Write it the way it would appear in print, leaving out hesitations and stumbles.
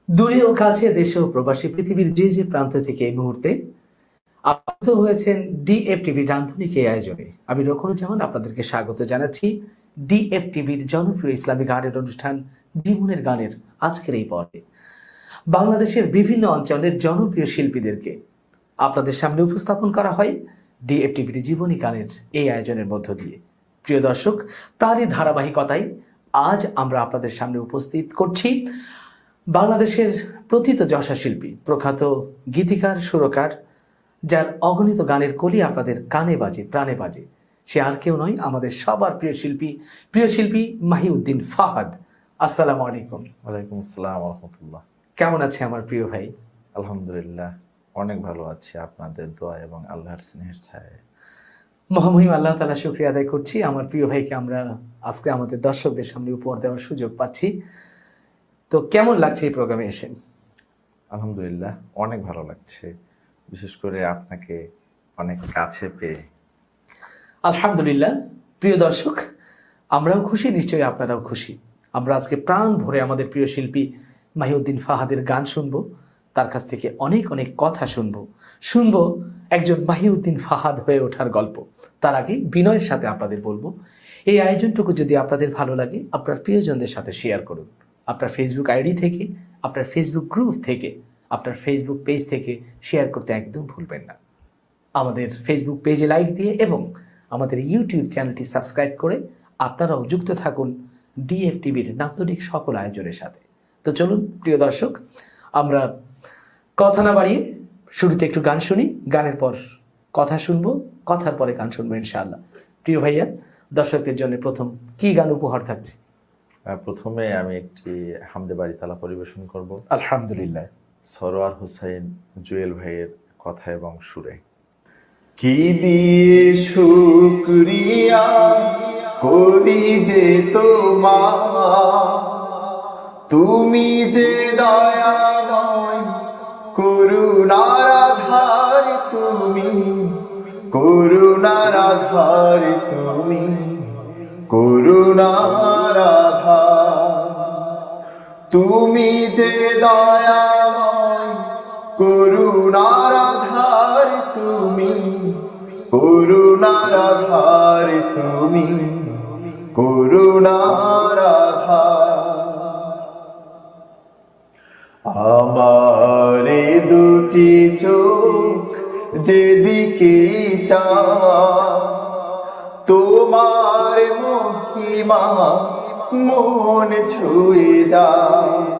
দূরে ও কাছে দেশে ও প্রবাসী পৃথিবীর যে যে প্রান্ত থেকে এই মুহূর্তে আবদ্ধ হয়েছেন ডিএফটিভির নান্দনিক এই আয়োজনে আমি রোকনুজ্জামান আপনাদেরকে স্বাগত জানাচ্ছি ডিএফটিভির জনপ্রিয় ইসলামী গানের অনুষ্ঠান জীবনের গানের আজকের এই পর্বে। বাংলাদেশের বিভিন্ন অঞ্চলের জনপ্রিয় শিল্পীদেরকে আপনাদের সামনে উপস্থাপন করা হয় ডিএফটিভির জীবনী গানের এই আয়োজনের মধ্য দিয়ে। প্রিয় দর্শক, তারই ধারাবাহিকতায় আজ আমরা আপনাদের সামনে উপস্থিত করছি বাংলাদেশের প্রথিতযশা শিল্পী, প্রখ্যাত গীতিকার, সুরকার, যার অগণিত গানের কলি আপনাদের কানে বাজে, প্রাণে বাজে। সে আর কেউ নয়, আমাদের সবার প্রিয় শিল্পী মাহিউদ্দিন ফাহাদ। আসসালামু আলাইকুম। ওয়ালাইকুম আসসালাম রহমতুল্লাহ। কেমন আছে আমার প্রিয় ভাই? আলহামদুলিল্লাহ, অনেক ভালো আছি আপনাদের দোয়া এবং আল্লাহর স্নেহের ছায়ায়। মহামহিম আল্লাহ তাআলা শুকরিয়া আদায় করছি, আমার প্রিয় ভাইকে আমরা আজকে আমাদের দর্শকদের সামনে উপহার দেওয়ার সুযোগ পাচ্ছি। তো কেমন লাগছে এই প্রোগ্রামে এসে? আলহামদুলিল্লাহ, অনেক ভালো লাগছে, বিশেষ করে আপনাকে অনেক কাছে পেয়ে। আলহামদুলিল্লাহ। প্রিয় দর্শক, আমরাও খুশি, নিশ্চয়ই আপনারাও খুশি। আমরা আজকে প্রাণ ভরে আমাদের প্রিয় শিল্পী মাহিউদ্দিন ফাহাদের গান শুনবো, তার কাছ থেকে অনেক অনেক কথা শুনবো একজন মাহিউদ্দিন ফাহাদ হয়ে ওঠার গল্প। তার আগে বিনয়ের সাথে আপনাদের বলবো, এই আয়োজনটুকু যদি আপনাদের ভালো লাগে আপনার প্রিয়জনদের সাথে শেয়ার করুন। আপনার ফেসবুক আইডি থেকে, আপনার ফেসবুক গ্রুপ থেকে, আপনার ফেসবুক পেজ থেকে শেয়ার করতে একদম ভুলবেন না। আমাদের ফেসবুক পেজে লাইক দিয়ে এবং আমাদের ইউটিউব চ্যানেলটি সাবস্ক্রাইব করে আপনারাও যুক্ত থাকুন ডিএফটিভির নান্দনিক সকল আয়োজনের সাথে। তো চলুন প্রিয় দর্শক, আমরা কথা না বাড়িয়ে শুরুতে একটু গান শুনি, গানের পর কথা শুনবো, কথার পরে গান শুনবো ইনশাআল্লাহ। প্রিয় ভাইয়া, দর্শকদের জন্য প্রথম কি গান উপহার থাকছে? প্রথমে আমি একটি হামদে বাড়ি তালা পরিবেশন করব। আলহামদুলিল্লাহ। সরোয়ার হোসাইন জুয়েল ভাইয়ের কথা এবং সুরে। কি দিয়ে শুকরিয়া করি যে তোমার, তুমি যে দয়াময় করুণার আধার, তুমি করুণার আধার, তুমি করুণার আধার, তুমি যে দয়াময় করুণার আধার, তুমি করুণার আধার, তুমি করুণার আধার। আমার দুটি চোখ যেদিকে চায়, তোমার মহিমা মন ছুঁয়ে যায়।